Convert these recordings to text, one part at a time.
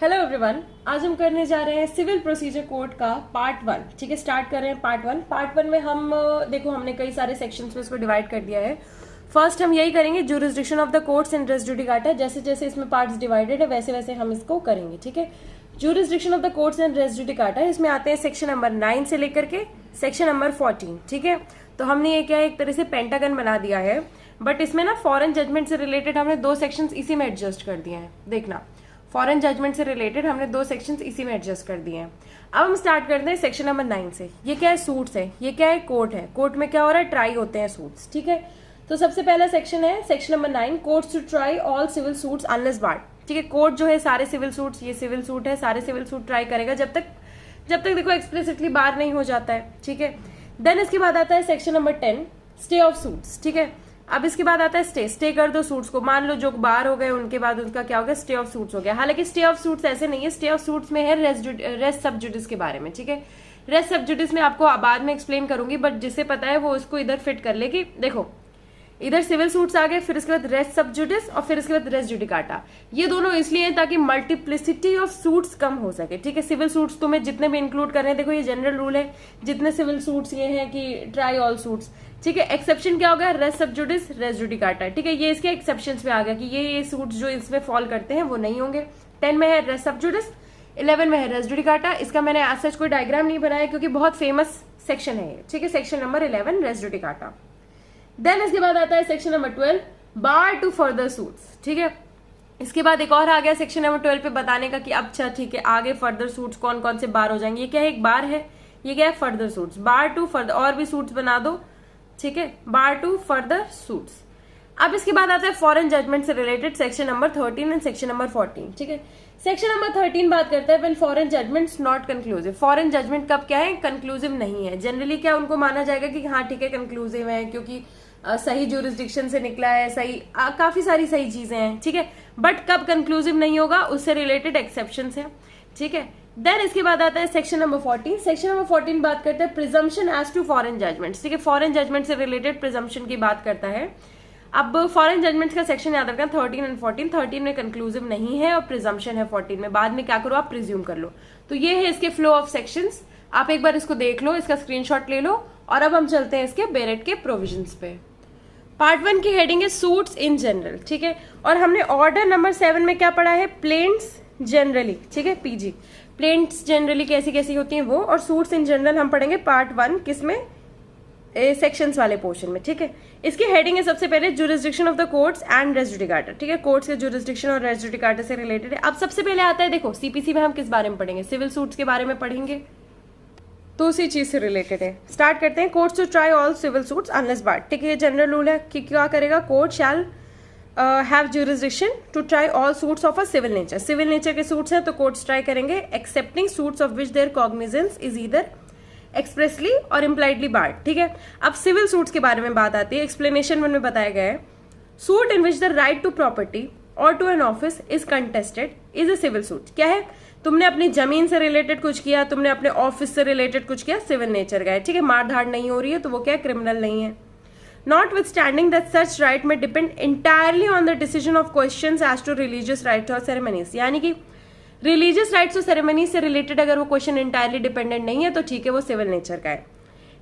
Hello everyone, आज हम करने जा रहे हैं सिविल प्रोसीजर कोड का पार्ट 1। ठीक है, स्टार्ट कर रहे हैं पार्ट वन में हम देखो हमने कई सारे सेक्शंस में इसको डिवाइड कर दिया है। फर्स्ट हम यही करेंगे, jurisdiction of the courts and res judicata. जैसे जैसे इसमें पार्ट्स डिवाइडेड है वैसे वैसे हम इसको करेंगे। ठीक है, jurisdiction of the courts and res judicata, इसमें आते हैं सेक्शन नंबर 9 से लेकर के सेक्शन नंबर 14। ठीक है, तो हमने ये क्या एक तरह से पेंटागन बना दिया है, बट इसमें ना फॉरेन जजमेंट से रिलेटेड हमने 2 सेक्शंस इसी में एडजस्ट कर दिए हैं। देखना, फॉरेन जजमेंट से रिलेटेड हमने 2 सेक्शंस इसी में एडजस्ट कर दिए हैं। अब हम स्टार्ट करते हैं सेक्शन नंबर 9 से। ये क्या है? सूट्स है। ये क्या है? कोर्ट है। कोर्ट में क्या हो रहा है? ट्राई होते हैं सूट्स। ठीक है, तो सबसे पहला सेक्शन है section number 9, courts to try all civil suits unless barred. ठीक है, कोर्ट जो है सारे सिविल सूट्स, ये सिविल सूट है, सारे सिविल सूट ट्राई करेगा जब तक देखो एक्सप्लिसिटली बार नहीं हो जाता है। ठीक है, देन इसके बाद आता है section number 10, stay of suits. ठीक है, अब इसके बाद आता है स्टे कर दो सूट्स को। मान लो जो बार हो गए उनके बाद उनका क्या हो गया? स्टे ऑफ सूट्स हो गया। हालांकि स्टे ऑफ सूट्स ऐसे नहीं है, स्टे ऑफ सूट्स में है रेस सब जुडिस के बारे में। ठीक है, रेस सब जुडिस में आपको बाद में एक्सप्लेन करूंगी, बट जिसे पता है वो इसको इधर फिट कर ले कि देखो इधर सिविल सूट्स आ गए, फिर इसके बाद रेस सब जुडिस और फिर इसके बाद रेस जुडिकाटा। ये दोनों इसलिए है ताकि मल्टीप्लिसिटी ऑफ सूट्स कम हो सके। ठीक है, सिविल सूट्स तुम्हें जितने भी इंक्लूड कर रहे हैं, देखो ये जनरल रूल है, जितने सिविल सूट्स ये हैं कि ट्राई ऑल सूट्स। ठीक है, एक्सेप्शन क्या होगा? रेस सब जुडिस, रेस जुडिकाटा। ठीक है, ये इसके एक्सेप्शन में आ गया कि ये सूट्स जो इसमें फॉल करते हैं वो नहीं होंगे। 10 में है रेस सब जुडिस, 11 में है रेस जुडिकाटा। इसका मैंने आज सच कोई डायग्राम नहीं बनाया क्योंकि बहुत फेमस सेक्शन है ये। ठीक है, section number 11 res judicata. Then इसके बाद आता है section number 12, bar to further suits. ठीक है, इसके बाद एक और आ गया सेक्शन नंबर 12 पे बताने का कि अब अच्छा ठीक है आगे फर्दर सूट्स कौन कौन से बार हो जाएंगे। ये क्या है? एक बार है, ये क्या है? Further suits. Bar to further, और भी सूट्स बना दो। ठीक है, बार टू फर्दर सूट्स। अब इसके बाद आता है फॉरेन जजमेंट से related section number 13 and section number 14। ठीक है, सेक्शन नंबर 13 बात करता है when foreign judgments not conclusive. Foreign judgment कब क्या है? कंक्लूसिव नहीं है। जनरली क्या उनको माना जाएगा कि हाँ ठीक है कंक्लूसिव है क्योंकि सही ज्यूरिसडिक्शन से निकला है, सही काफी सारी सही चीजें हैं। ठीक है, बट कब कंक्लूसिव नहीं होगा उससे रिलेटेड एक्सेप्शन है। ठीक है, देन इसके बाद आता है सेक्शन नंबर 14। सेक्शन नंबर 14 बात करता है presumption as to foreign judgments. ठीक है, फॉरेन जजमेंट से रिलेटेड प्रिजम्पशन की बात करता है। अब फॉरेन जजमेंट्स का सेक्शन याद रखना 13 एंड 14। 13 में कंक्लूसिव नहीं है और प्रिजम्पशन है 14 में। बाद में क्या करो आप? प्रिज्यूम कर लो। तो ये है इसके फ्लो ऑफ सेक्शंस। आप एक बार इसको देख लो, इसका स्क्रीनशॉट ले लो और अब हम चलते हैं इसके बेरेट के प्रोविजंस पे। पार्ट 1 की हेडिंग है सूट्स इन जनरल। ठीक है, और हमने ऑर्डर नंबर 7 में क्या पढ़ा है? Plains generally. ठीक है, पीजी प्लेन्स जनरली कैसी कैसी होती हैं वो, और सूट्स इन जनरल हम पढ़ेंगे पार्ट 1 किसमें? सेक्शंस वाले पोर्शन में। ठीक है, इसकी हेडिंग है सबसे पहले jurisdiction of the courts and res judicata. ठीक है, कोर्ट्स के ज्यूरिसडिक्शन और रेस जुडिकाटा से रिलेटेड है। अब सबसे पहले आता है, देखो सीपीसी में हम किस बारे में पढ़ेंगे? सिविल सूट्स के बारे में पढ़ेंगे, तो उसी चीज से रिलेटेड है। स्टार्ट करते हैं, courts to try all civil suits unless barred. ठीक है, ये जनरल रूल है कि क्या करेगा? Court shall have jurisdiction to try all suits of a civil nature. Civil nature के सूट्स हैं तो कोर्ट्स ट्राई करेंगे, excepting suits of which their cognizance is either expressly और इम्प्लाइडली बार्ड। ठीक है, अब सिविल सूट्स के बारे में बात आती है। एक्सप्लेनेशन में बताया गया है, suit in which the right to property or to an office is contested is a civil suit. क्या है? तुमने अपनी जमीन से रिलेटेड कुछ किया, तुमने अपने ऑफिस से रिलेटेड कुछ किया, सिविल नेचर का है। ठीक है, मारधाड़ नहीं हो रही है तो वो क्या? क्रिमिनल नहीं है। Notwithstanding that such right में depend entirely on the decision of questions as to religious rites or ceremonies. यानी कि रिलीजियस राइट्स और सेरेमनीज से रिलेटेड अगर वो क्वेश्चन इंटायरली डिपेंडेंट नहीं है तो ठीक है, वो सिविल नेचर का है।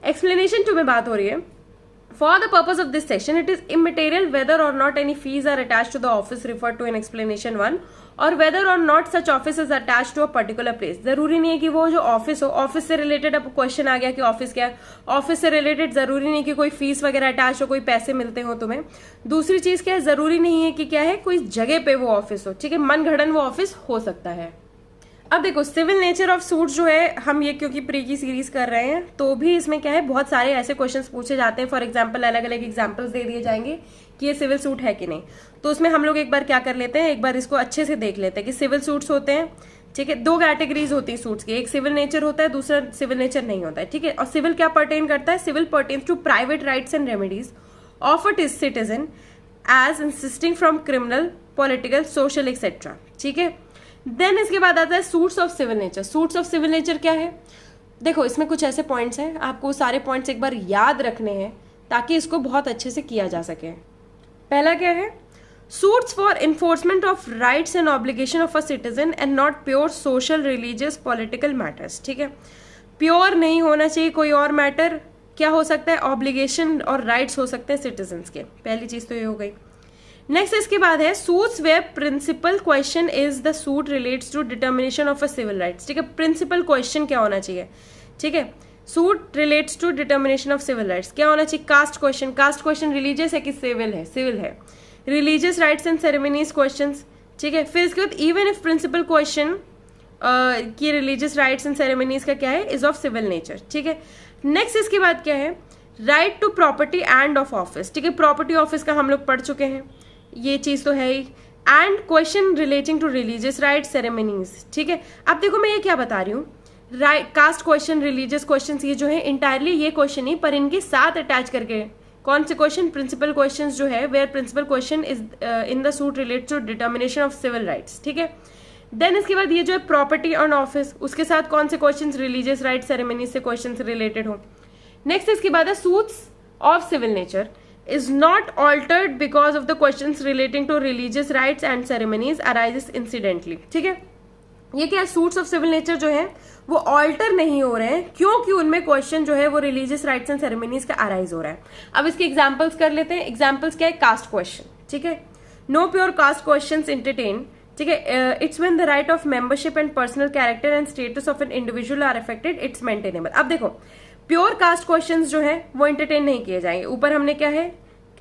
एक्सप्लेनेशन 2 में बात हो रही है, for the purpose of this section, it is immaterial whether or not any fees are attached to the office referred to in explanation 1 or whether or not such office is attached to a particular place। जरूरी नहीं है कि वो जो office हो, office से related अब question आ गया कि ऑफिस क्या है, ऑफिस से रिलेटेड जरूरी नहीं कि कोई फीस वगैरह अटैच हो, कोई पैसे मिलते हो तुम्हें। दूसरी चीज क्या है? जरूरी नहीं है कि क्या है कोई जगह पे वो ऑफिस हो। ठीक है, मन घड़न वो ऑफिस हो सकता है। अब देखो सिविल नेचर ऑफ सूट्स जो है, हम ये क्योंकि प्री की सीरीज कर रहे हैं तो भी इसमें क्या है बहुत सारे ऐसे क्वेश्चंस पूछे जाते हैं। फॉर एग्जांपल अलग अलग एग्जांपल्स दे दिए जाएंगे कि ये सिविल सूट है कि नहीं। तो उसमें हम लोग एक बार क्या कर लेते हैं, एक बार इसको अच्छे से देख लेते हैं कि सिविल सूट्स होते हैं। ठीक है, 2 कैटेगरीज होती है सूट्स की, एक सिविल नेचर होता है, दूसरा सिविल नेचर नहीं होता है। ठीक है, और सिविल क्या पर्टेन करता है? Civil pertains to private rights and remedies of a citizen as insisting from criminal, political, social etcetera. ठीक है, देन इसके बाद आता है suits of civil nature. Suits of civil nature क्या है? देखो इसमें कुछ ऐसे पॉइंट्स हैं, आपको सारे पॉइंट्स एक बार याद रखने हैं ताकि इसको बहुत अच्छे से किया जा सके। पहला क्या है? Suits for enforcement of rights and obligation of a citizen and not pure social religious political matters, ठीक है, प्योर नहीं होना चाहिए कोई और मैटर, क्या हो सकता है, ऑब्लिगेशन और राइट्स हो सकते हैं सिटीजन्स के, पहली चीज तो ये हो गई। नेक्स्ट इसके बाद है suits where principal question is the suit relates to determination of a civil rights, ठीक है, प्रिंसिपल क्वेश्चन क्या होना चाहिए, ठीक है, suit relates to determination of civil rights क्या होना चाहिए, caste question, caste question religious है कि सिविल है, सिविल है, religious rites and ceremonies questions, ठीक है, फिर इसके बाद इवन इफ प्रिंसिपल क्वेश्चन की रिलीजियस राइट्स एंड सेरेमनीज का क्या है, इज ऑफ सिविल नेचर, ठीक है। नेक्स्ट इसके बाद क्या है, right to property and of office, ठीक है, प्रॉपर्टी ऑफिस का हम लोग पढ़ चुके हैं, ये चीज तो है ही, and question relating to religious rite ceremonies, ठीक है। अब देखो मैं ये क्या बता रही हूँ, right, caste question, religious question, ये जो है इंटायरली ये क्वेश्चन ही, पर इनके साथ अटैच करके कौन से क्वेश्चन, प्रिंसिपल क्वेश्चन जो है, where principal question is in the suit related to determination of civil rights, ठीक है। देन इसके बाद ये जो है प्रॉपर्टी ऑन ऑफिस, उसके साथ कौन से क्वेश्चन रिलीजियस राइट सेरेमनी से क्वेश्चन रिलेटेड हो। नेक्स्ट इसके बाद है suits of civil nature is not altered because of the questions relating to religious rites and ceremonies arises incidentally, ठीक है, ये क्या सूट्स ऑफ सिविल नेचर जो है वो ऑल्टर नहीं हो रहे हैं क्योंकि उनमें क्वेश्चन जो है वो रिलीजियस राइट्स एंड सेरेमनीज का अराइज हो रहा है। अब इसके एग्जांपल्स कर लेते हैं। एग्जांपल्स क्या है, कास्ट क्वेश्चन, ठीक है, no pure caste questions entertain, ठीक है, it's when the right of membership and personal character and status of an individual are affected it's maintainable. अब देखो प्योर कास्ट क्वेश्चंस जो है वो एंटरटेन नहीं किए जाएंगे। ऊपर हमने क्या है,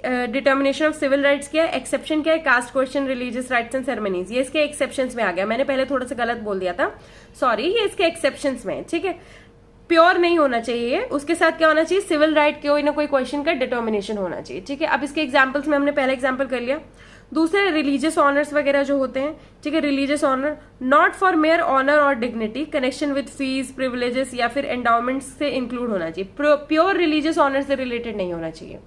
डिटर्मिनेशन ऑफ सिविल राइट्स क्या है, एक्सेप्शन क्या है, caste question, religious rites and ceremonies, ये इसके एक्सेप्शंस में आ गया, मैंने पहले थोड़ा सा गलत बोल दिया था, सॉरी, ये इसके एक्सेप्शंस में है, ठीक है। प्योर नहीं होना चाहिए, उसके साथ क्या होना चाहिए, सिविल राइट के कोई ना कोई क्वेश्चन का डिटर्मिनेशन होना चाहिए, ठीक है। अब इसके एग्जाम्पल्स में हमने पहला एग्जाम्पल कर लिया। दूसरे रिलीजियस ऑनर्स वगैरह जो होते हैं, ठीक है, religious honour not for mere honour or dignity, connection with fees, privileges या फिर एंडाउमेंट से इंक्लूड होना चाहिए, प्योर रिलीजियस ऑनर से रिलेटेड नहीं होना चाहिए।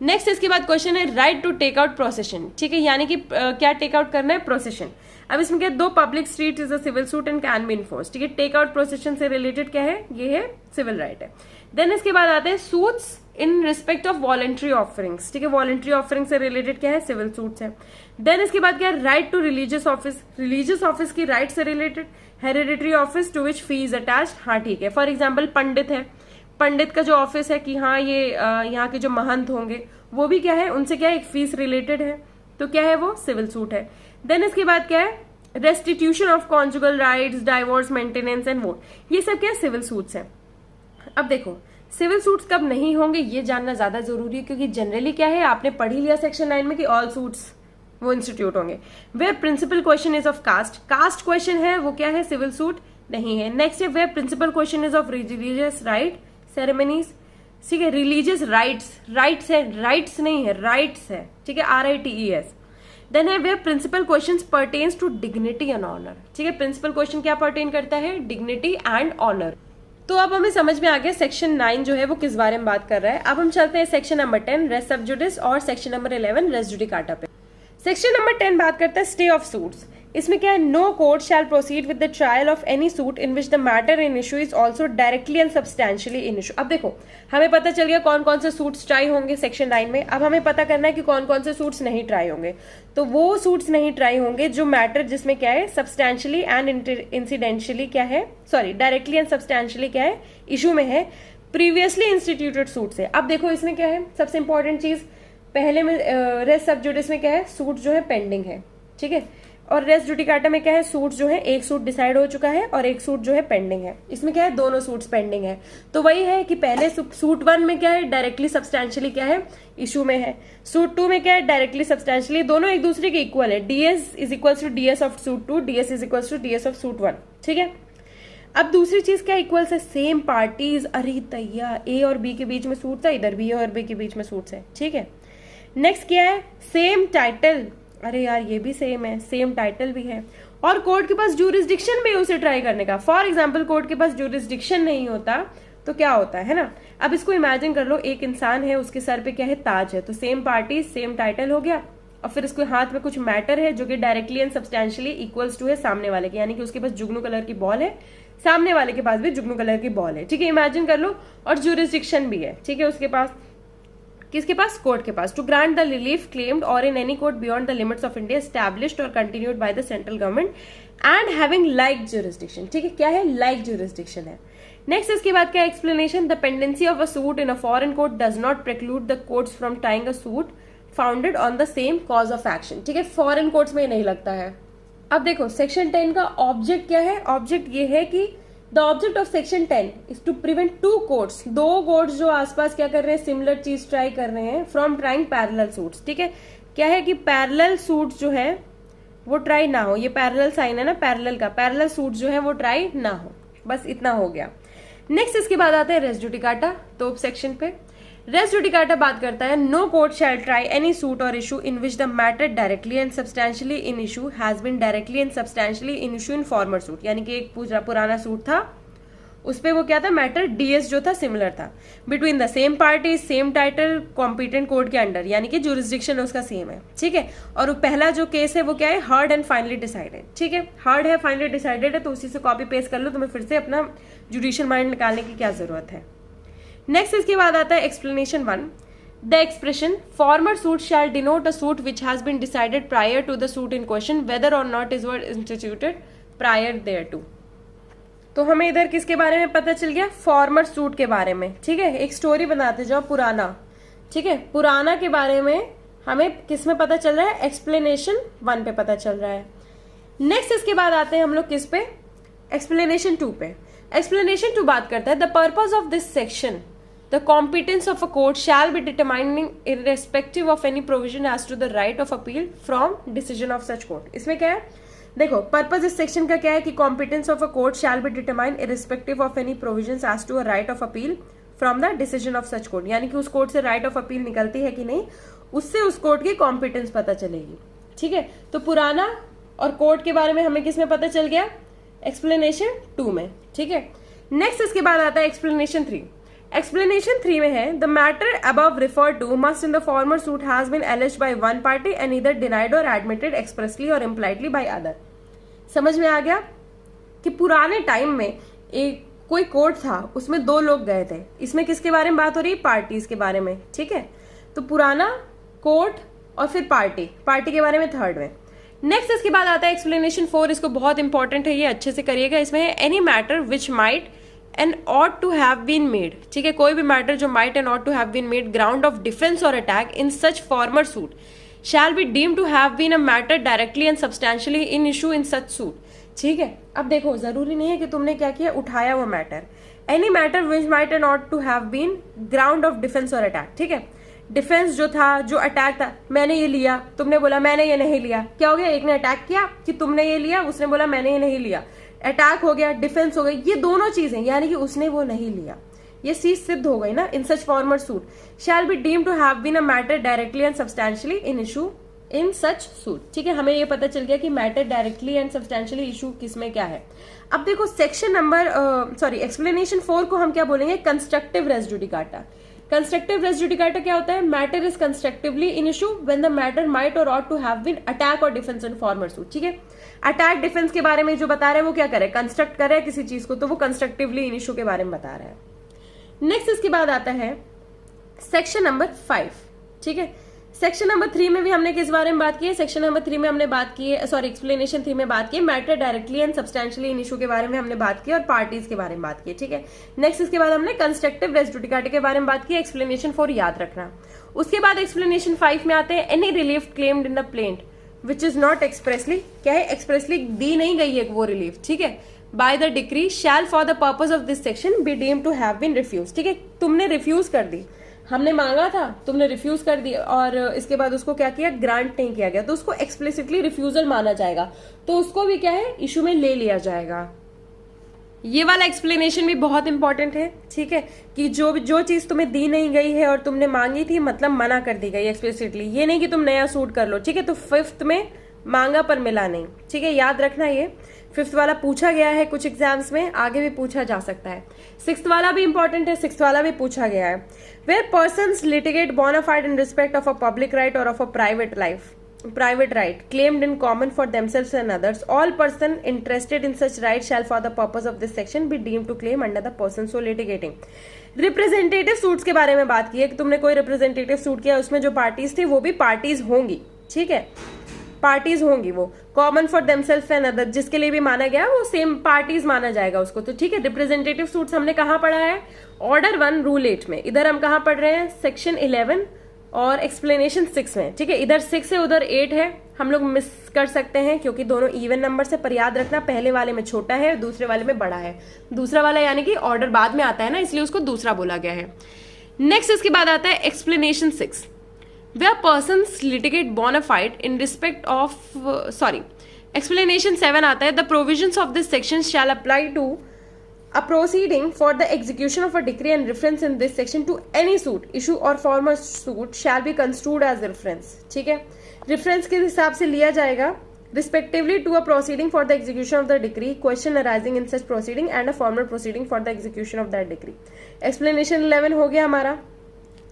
नेक्स्ट इसके बाद क्वेश्चन है right to take out procession, ठीक है, यानी कि क्या टेक आउट करना है, प्रोसेशन। अब इसमें क्या, दो public street is a civil suit and can be enforce, ठीक है, टेक आउट प्रोसेशन से रिलेटेड क्या है, ये है सिविल राइट है। देन इसके बाद आते हैं suits in respect of voluntary offerings, ठीक है, वॉलंटरी ऑफरिंग से रिलेटेड क्या है, सिविल सूट्स है। देन इसके बाद क्या है, right to religious office, religious office की राइट से related, hereditary office to which fee is attached, हाँ ठीक है, फॉर एग्जाम्पल पंडित है, पंडित का जो ऑफिस है कि हाँ ये यहाँ के जो महंत होंगे वो भी क्या है, उनसे क्या है, एक फीस रिलेटेड है, तो क्या है वो सिविल सूट है। देन इसके बाद क्या है, restitution of conjugal rights, divorce, maintenance and vote, ये सब क्या है, सिविल सूट्स है। अब देखो सिविल सूट्स कब नहीं होंगे ये जानना ज्यादा जरूरी है, क्योंकि जनरली क्या है, आपने पढ़ ही लिया सेक्शन 9 में कि ऑल सूट्स वो इंस्टीट्यूट होंगे। Where principal question is of caste, caste question है वो क्या है, सिविल सूट नहीं है। नेक्स्ट है where principal question is of religious rite ceremonies, ठीक है, रिलीजियस राइट्स, राइट्स है, राइट्स नहीं है, राइट्स है, ठीक है, RITES। देन है where principal question pertains to dignity and honour, ठीक है, प्रिंसिपल क्वेश्चन क्या पर्टेन करता है, डिग्निटी एंड ऑनर। तो अब हमें समझ में आ गया सेक्शन 9 जो है वो किस बारे में बात कर रहा है। अब हम चलते हैं सेक्शन नंबर 10 रेस सब जुडिस और सेक्शन नंबर 11 रेस जुडिकाटा पे। सेक्शन नंबर 10 बात करता है स्टे ऑफ सूट्स। इसमें क्या है, no court shall proceed with the trial of any suit in which the matter in issue is also directly and substantially in issue. अब देखो हमें पता चल गया कौन कौन से सूट्स ट्राई होंगे सेक्शन 9 में। अब हमें पता करना है कि कौन कौन से सूट्स नहीं ट्राई होंगे। तो वो सूट्स नहीं ट्राई होंगे जो मैटर जिसमें क्या है, सब्सटैंशियली एंड इंसिडेंशियली क्या है, सॉरी डायरेक्टली एंड सब्सटैंशियली क्या है, इशू में है, प्रीवियसली इंस्टीट्यूटेड सूट्स है। अब देखो इसमें क्या है, सबसे इंपॉर्टेंट चीज पहले में रेस सब जुडिस में क्या है, सूट जो है पेंडिंग है, ठीक है, और रेस जुडिकाटा में क्या है, सूट जो है एक सूट डिसाइड हो चुका है और एक सूट जो है पेंडिंग है। इसमें क्या है, दोनों सूट्स पेंडिंग है। तो वही है कि पहले सूट 1 में क्या है, डायरेक्टली सब्सटैंशियली क्या है, इशू में है। सूट 2 में क्या है, डायरेक्टली सब्सटैंशियली, दोनों एक दूसरे के इक्वल है, DS is equal to DS of suit 2, DS is equal to DS of suit 1, ठीक है। अब दूसरी चीज क्या इक्वल्स है, सेम पार्टीज। अरे तैया A और B के बीच में सूट्स है, इधर B और B के बीच में सूट्स है, ठीक है। नेक्स्ट क्या है, सेम टाइटल, अरे यार ये भी सेम है, सेम टाइटल भी है, और कोर्ट के पास ज्यूरिसडिक्शन भी है उसे ट्राई करने का। फॉर एग्जांपल कोर्ट के पास ज्यूरिसडिक्शन नहीं होता तो क्या होता है ना। अब इसको इमेजिन कर लो, एक इंसान है, उसके सर पे क्या है, ताज है, तो सेम पार्टी सेम टाइटल हो गया, और फिर उसके हाथ में कुछ मैटर है जो कि directly and substantially equals to है सामने वाले के, यानी कि उसके पास जुगनू कलर की बॉल है, सामने वाले के पास भी जुगनू कलर की बॉल है, ठीक है, इमेजिन कर लो, और ज्यूरिसडिक्शन भी है, ठीक है, उसके पास। किसके पास? कोर्ट के पास। To grant the relief claimed or in any court beyond the limits of India established or continued by the central government and having like jurisdiction. ठीक है, क्या है? लाइक ज्यूरिसडिक्शन है। नेक्स्ट इसके बाद क्या explanation? The pendency of a suit in a foreign court does not preclude the courts from trying a suit founded on the same cause of action. ठीक है, फॉरेन कोर्ट्स में नहीं लगता है। अब देखो सेक्शन 10 का ऑब्जेक्ट क्या है? ऑब्जेक्ट ये है कि the object of section 10 is to prevent to courts, दो कोर्ट्स जो आसपास क्या कर रहे हैं? सिमिलर चीज ट्राई कर रहे हैं, फ्रॉम ट्राइंग पैरेलल सूट्स। ठीक है, क्या है कि पैरेलल सूट जो है वो ट्राई ना हो। ये पैरेलल साइन है ना पैरेलल का, पैरेलल सूट जो है वो ट्राई ना हो। बस इतना हो गया। नेक्स्ट इसके बाद आता है रेस जुडिकाटा। तो सेक्शन पे रेस जुडिकाटा बात करता है no court shall try any suit or issue in which the matter directly and substantially in issue has been directly and substantially in issue in former suit. यानी कि एक पुराना suit था, उस पे वो क्या था? मैटर डीएस जो था सिमिलर था, between the same party same title competent court के अंडर, यानी कि जुरिस्डिक्शन उसका सेम है। ठीक है, और पहला जो केस है वो क्या है? Heard and finally decided. ठीक है, हर्ड है फाइनली डिसाइडेड है, तो उसी से कॉपी पेस्ट कर लो, तुम्हें फिर से अपना जुडिशियल माइंड निकालने की क्या जरूरत है। नेक्स्ट इसके बाद आता है explanation 1। The expression former suit shall denote a suit which has been decided prior to the suit in question whether or not it were instituted prior thereto. तो हमें इधर किसके बारे में पता चल गया? फॉर्मर सूट के बारे में। ठीक है, एक स्टोरी बनाते जाओ पुराना। ठीक है, पुराना के बारे में हमें किस में पता चल रहा है? एक्सप्लेनेशन 1 पे पता चल रहा है। नेक्स्ट इसके बाद आते हैं हम लोग किस पे? एक्सप्लेनेशन 2 पे। एक्सप्लेनेशन 2 बात करता है the purpose of this section the competence of a court shall be determining irrespective of any provision as to the right of appeal from decision of such court. इसमें क्या है? देखो पर्पज इस section का क्या है कि competence of a court shall be determine irrespective of any provisions as to a right of appeal from the decision of such court. यानी कि उस कोर्ट से राइट ऑफ अपील निकलती है कि नहीं, उससे उस कोर्ट की कॉम्पिटेंस पता चलेगी। ठीक है, तो पुराना और कोर्ट के बारे में हमें किस में पता चल गया? एक्सप्लेनेशन 2 में। ठीक है, नेक्स्ट इसके बाद आता है एक्सप्लेनेशन 3। एक्सप्लेनेशन 3 में है the matter above referred to must in the former suit has been alleged by one party and either denied और एडमिटेड एक्सप्रेसली और इम्प्लाइडली बाय अदर। समझ में आ गया कि पुराने टाइम में एक कोई कोर्ट था, उसमें 2 लोग गए थे। इसमें किसके बारे में बात हो रही है? पार्टीज के बारे में। ठीक है, तो पुराना कोर्ट और फिर पार्टी के बारे में थर्ड में। नेक्स्ट इसके बाद आता है एक्सप्लेनेशन 4। इसको बहुत इंपॉर्टेंट है, ये अच्छे से करिएगा। इसमें है any matter which might and ought to have been made. ठीक है, कोई भी मैटर जो might and ought to have been made ground of defence और attack in such former suit shall be deemed to have been a matter directly and substantially in issue in such suit. ठीक है, अब देखो जरूरी नहीं है कि तुमने क्या किया, उठाया वो मैटर। Any matter which might and ought to have been ground of defence और अटैक। ठीक है, डिफेंस जो था, जो अटैक था, मैंने ये लिया, तुमने बोला मैंने ये नहीं लिया, क्या हो गया? एक ने अटैक किया कि तुमने ये लिया, उसने बोला मैंने ये नहीं लिया, अटैक हो गया, डिफेंस हो गई। ये दोनों चीजें यानी कि उसने वो नहीं लिया, ये चीज सिद्ध हो गई ना। In such former suit shall be deemed to have been a matter directly and substantially in issue in such suit. ठीक है, हमें ये पता चल गया कि matter directly and substantially issue किसमें क्या है। अब देखो सेक्शन नंबर एक्सप्लेनेशन 4 को हम क्या बोलेंगे? Constructive res judicata. Constructive res judicata क्या होता है? Matter is constructively in issue when the matter might or ought to have been attack or defence in former suit. ठीक है, अटैक डिफेंस के बारे में जो बता रहे हैं वो क्या करे? कंस्ट्रक्ट करे किसी चीज को, तो वो कंस्ट्रक्टिवली इन इशू के बारे में बता रहे हैं। नेक्स्ट इसके बाद आता है सेक्शन नंबर 5। ठीक है, सेक्शन नंबर 3 में भी हमने किस बारे में बात की है? सेक्शन नंबर 3 में हमने बात की है, सॉरी एक्सप्लेनेशन 3 में बात की है matter directly and substantially in issue के बारे में हमने बात की और पार्टीज के बारे में बात की। ठीक है, नेक्स्ट इसके बाद हमने कंस्ट्रक्टिव रेस जुडिकाटा के बारे में बात की। एक्सप्लेनेशन 4 याद रखना। उसके बाद एक्सप्लेनेशन 5 में आते हैं any relief claimed in the plaint which is not expressly, क्या है? एक्सप्रेसली दी नहीं गई है वो रिलीफ। ठीक है, by the decree shall for the purpose of this section be deemed to have been refuse. ठीक है, तुमने रिफ्यूज कर दी, हमने मांगा था, तुमने रिफ्यूज कर दिया और इसके बाद उसको क्या किया? ग्रांट नहीं किया गया, तो उसको एक्सप्लिसिटली रिफ्यूजल माना जाएगा, तो उसको भी क्या है? इशू में ले लिया जाएगा। ये वाला एक्सप्लेनेशन भी बहुत इंपॉर्टेंट है। ठीक है, कि जो चीज तुम्हें दी नहीं गई है और तुमने मांगी थी, मतलब मना कर दी गई एक्सप्लिसिटली। ये नहीं कि तुम नया सूट कर लो। ठीक है, तो 5th में मांगा पर मिला नहीं। ठीक है, याद रखना, ये 5th वाला पूछा गया है कुछ एग्जाम्स में, आगे भी पूछा जा सकता है। 6th वाला भी इंपॉर्टेंट है, 6th वाला भी पूछा गया है। Where persons litigate bona fide in respect of a public right or of a private life. private right claimed in common for themselves and others, all person interested in such right shall for the purpose of this section be deemed to claim under the person so litigating. Representative suits के बारे में बात की है कि तुमने कोई representative suit किया, उसमें जो पार्टीज थी वो भी पार्टीज होंगी, ठीक है, पार्टीज होंगी वो, common for themself and other, जिसके लिए भी माना गया वो सेम पार्टीज माना जाएगा उसको, तो ठीक है। रिप्रेजेंटेटिव सूट्स हमने कहाँ पढ़ा है, ऑर्डर 1 रूल 8 में, इधर हम कहाँ पढ़ रहे हैं, सेक्शन 11 और एक्सप्लेनेशन 6 में, ठीक है। इधर 6 है उधर 8 है, हम लोग मिस कर सकते हैं क्योंकि दोनों इवन नंबर से, पर याद रखना पहले वाले में छोटा है दूसरे वाले में बड़ा है, दूसरा वाला यानी कि ऑर्डर बाद में आता है ना, इसलिए उसको दूसरा बोला गया है। नेक्स्ट इसके बाद आता है explanation 6, where persons litigate bona fide in respect of explanation 7 आता है, the provisions of this section shall apply to a proceeding for the execution of a decree and reference in this section to any suit issue or former suit shall be construed as reference, ठीक है, reference के हिसाब से लिया जाएगा respectively to a proceeding for the execution of the decree, question arising in such proceeding and a formal proceeding for the execution of that decree। explanation 11 हो गया हमारा,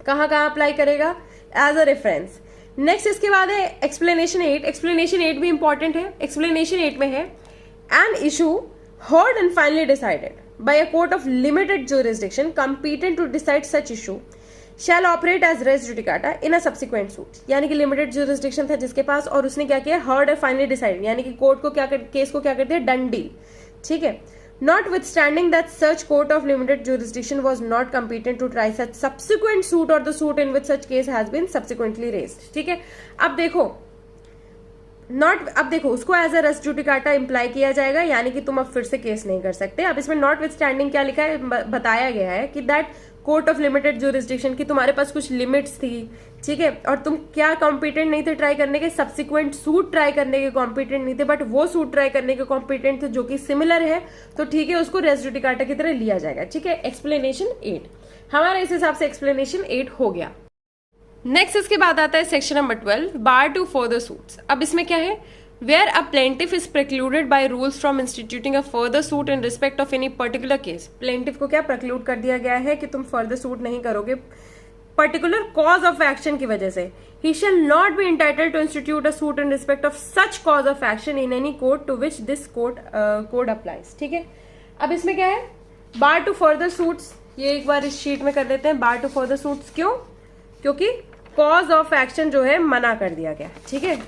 कहाँ कहाँ अप्लाई करेगा, एज अ रेफरेंस। नेक्स्ट इसके बाद है explanation 8, explanation 8 भी इंपॉर्टेंट है। एक्सप्लेनेशन 8 में है an issue heard and finally decided by a court of limited jurisdiction competent to decide such issue shall operate as res judicata in a subsequent suit, यानी कि limited jurisdiction था जिसके पास और उसने क्या किया, हर्ड और फाइनली डिसाइडेड, यानी कि कोर्ट को क्या केस को क्या करते हैं, डन डील, ठीक है। Notwithstanding that such court of limited jurisdiction was not competent to try such subsequent suit or the suit in which such case has been subsequently raised, ठीक है। अब देखो उसको as a res judicata imply किया जाएगा, यानी कि तुम अब फिर से केस नहीं कर सकते। अब इसमें नॉट विथ स्टैंडिंग क्या लिखा है, बताया गया है कि that court of limited jurisdiction की तुम्हारे पास कुछ लिमिट्स थी, ठीक है, और तुम क्या कॉम्पिटेंट नहीं थे ट्राई करने के, सब्सिक्वेंट सूट ट्राई करने के कॉम्पिटेंट नहीं थे, बट वो सूट ट्राई करने के कॉम्पिटेंट थे जो कि सिमिलर है, तो ठीक है उसको रेस जुडिकाटा की तरह लिया जाएगा, ठीक है। एक्सप्लेनेशन 8 हमारा इस हिसाब से एक्सप्लेनेशन 8 हो गया। नेक्स्ट इसके बाद आता है section number 12, bar to further suits. अब इसमें क्या है, where a plaintiff is precluded by rules from instituting a further suit in respect of any particular case, plaintiff को क्या प्रिक्लूड कर दिया गया है कि तुम फर्दर सूट नहीं करोगे पर्टिकुलर कॉज ऑफ एक्शन की वजह से। He shall not be entitled to institute a suit in respect of such cause of action in any court to which this code applies, ठीक है। अब इसमें क्या है, बार टू फर्दर सूट्स, ये एक बार इस शीट में कर लेते हैं, बार टू फर्दर सूट्स क्यों, क्योंकि कॉज ऑफ एक्शन जो है मना कर दिया गया, ठीक है।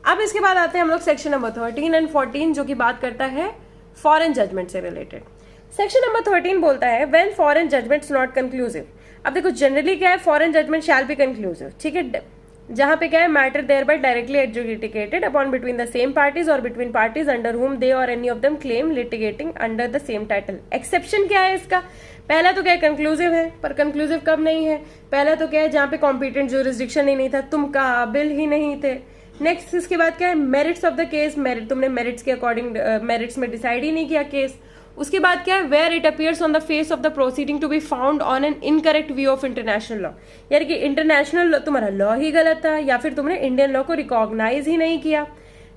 अब इसके बाद आते हैं हम लोग सेक्शन नंबर 13 एंड 14 जो कि बात करता है फॉरेन जजमेंट से रिलेटेड। सेक्शन नंबर 13 बोलता है when foreign judgments not conclusive. अब देखो जनरली क्या है, foreign judgment shall be conclusive, ठीक है, जहां पे क्या है, matter thereby directly adjudicated upon between the same parties or between parties under whom they or any of them claim litigating under the same title. Exception क्या है इसका, पहला तो क्या है कंक्लूसिव है, पर कंक्लूसिव कब नहीं है, पहला तो क्या है जहां पे कॉम्पिटेंट ज्यूरिसडिक्शन ही नहीं था, तुम काबिल ही नहीं थे। नेक्स्ट इसके बाद क्या है, merits of the case, merit तुमने मेरिट्स के अकॉर्डिंग मेरिट्स में डिसाइड ही नहीं किया केस। उसके बाद क्या है, where it appears on the face of the proceeding to be found on an incorrect view of international law, यानी कि इंटरनेशनल तुम्हारा लॉ ही गलत था या फिर तुमने इंडियन लॉ को रिकॉग्नाइज ही नहीं किया।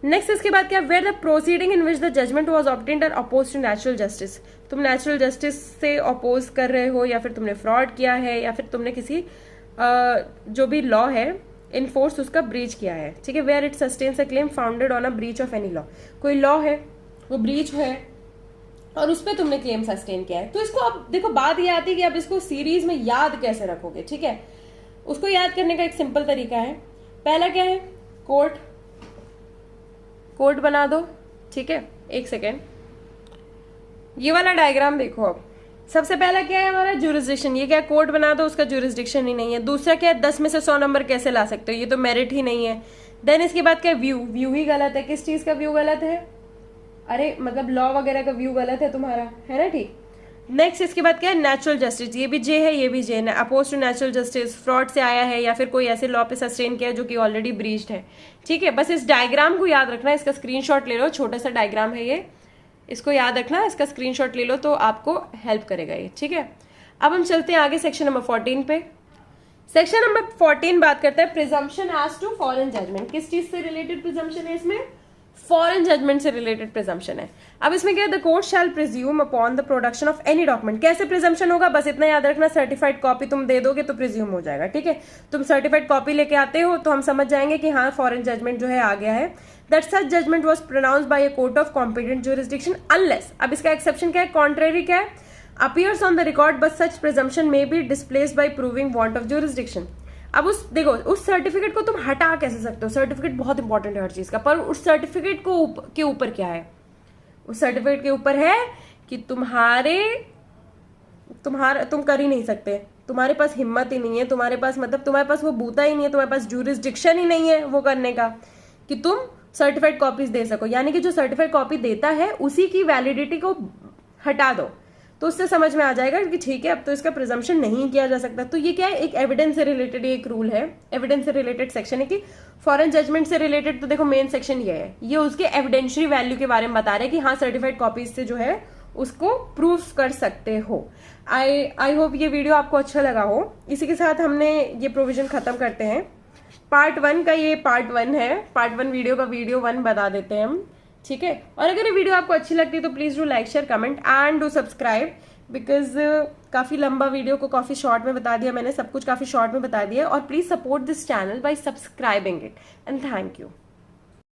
नेक्स्ट इसके बाद क्या, where the proceeding in which the judgement was obtained are oppose to natural justice, तुम नेचुरल जस्टिस से अपोज कर रहे हो या फिर तुमने फ्रॉड किया है या फिर तुमने किसी जो भी लॉ है इनफोर्स उसका ब्रीच किया है, ठीक है। Where it sustains a claim founded on a breach of any law, कोई लॉ है वो ब्रीच है और उस पर तुमने क्लेम सस्टेन किया है, तो इसको अब देखो बात ये आती है कि अब इसको सीरीज में याद कैसे रखोगे, ठीक है। उसको याद करने का एक सिंपल तरीका है, पहला क्या है, कोर्ट बना दो, ठीक है। एक सेकेंड, ये वाला डायग्राम देखो। अब सबसे पहला क्या है हमारा ज्यूरिसडिक्शन, ये क्या कोर्ट बना दो, उसका ज्यूरिसडिक्शन ही नहीं है। दूसरा क्या है, 10 में से 100 नंबर कैसे ला सकते हो, ये तो मेरिट ही नहीं है। देन इसके बाद क्या, व्यू ही गलत है। किस चीज का व्यू गलत है, अरे मतलब लॉ वगैरह का व्यू गलत है तुम्हारा, है ना, ठीक। नेक्स्ट इसके बाद क्या है, नेचुरल जस्टिस, ये भी जे है ये भी जे है, oppose to natural justice, fraud से आया है या फिर कोई ऐसे लॉ पे सस्टेन किया है जो कि ऑलरेडी ब्रीच्ड है, ठीक है। बस इस डायग्राम को याद रखना, इसका स्क्रीनशॉट ले लो, छोटा सा डायग्राम है ये, इसको याद रखना, इसका स्क्रीनशॉट ले लो तो आपको हेल्प करेगा ये, ठीक है। अब हम चलते हैं आगे सेक्शन नंबर 14 पे। सेक्शन नंबर 14 बात करता है presumption as to foreign judgement. किस चीज से रिलेटेड प्रिजम्पशन है इसमें, फॉरेन जजमेंट से रिलेटेड प्रिजम्पशन है। अब इसमें क्या है, the court shall presume upon the production of any document. कैसे प्रिजम्पशन होगा, बस इतना याद रखना, सर्टिफाइड कॉपी तुम दे दोगे तो प्रिज्यूम हो जाएगा, ठीक है। तुम सर्टिफाइड कॉपी लेके आते हो तो हम समझ जाएंगे कि हाँ फॉरेन जजमेंट जो है आ गया है। That such judgement was pronounced by a court of competent jurisdiction unless, अब इसका एक्सेप्शन क्या है, कॉन्ट्रेरी क्या है, appears on the record but such presumption may be displaced by proving want of jurisdiction। अब उस देखो उस सर्टिफिकेट को तुम हटा कैसे सकते हो, सर्टिफिकेट बहुत इंपॉर्टेंट है हर चीज का, पर उस सर्टिफिकेट को के ऊपर क्या है, उस सर्टिफिकेट के ऊपर है कि तुम कर ही नहीं सकते, तुम्हारे पास हिम्मत ही नहीं है, तुम्हारे पास मतलब तुम्हारे पास वो बूता ही नहीं है, तुम्हारे पास ज्यूरिसडिक्शन ही नहीं है वो करने का कि तुम सर्टिफाइड कॉपीज दे सको। यानी कि जो सर्टिफाइड कॉपी देता है उसी की वैलिडिटी को हटा दो, तो उससे समझ में आ जाएगा कि ठीक है अब तो इसका प्रिजम्पशन नहीं किया जा सकता। तो ये क्या है, एक एविडेंस से रिलेटेड एक रूल है, एविडेंस से रिलेटेड सेक्शन है कि फॉरेन जजमेंट से रिलेटेड। तो देखो मेन सेक्शन ये है, ये उसके एविडेंशियरी वैल्यू के बारे में बता रहे हैं कि हाँ सर्टिफाइड कॉपीज से जो है उसको प्रूफ कर सकते हो। आई होप ये वीडियो आपको अच्छा लगा हो। इसी के साथ हमने ये प्रोविजन खत्म करते हैं। पार्ट 1 का ये पार्ट 1 है, पार्ट 1 वीडियो का वीडियो 1 बता देते हैं हम, ठीक है। और अगर ये वीडियो आपको अच्छी लगती है तो please do like share comment and do subscribe, because काफी लंबा वीडियो को काफी शॉर्ट में बता दिया मैंने, सब कुछ काफी शॉर्ट में बता दिया। और please support this channel bye subscribing it and thank you.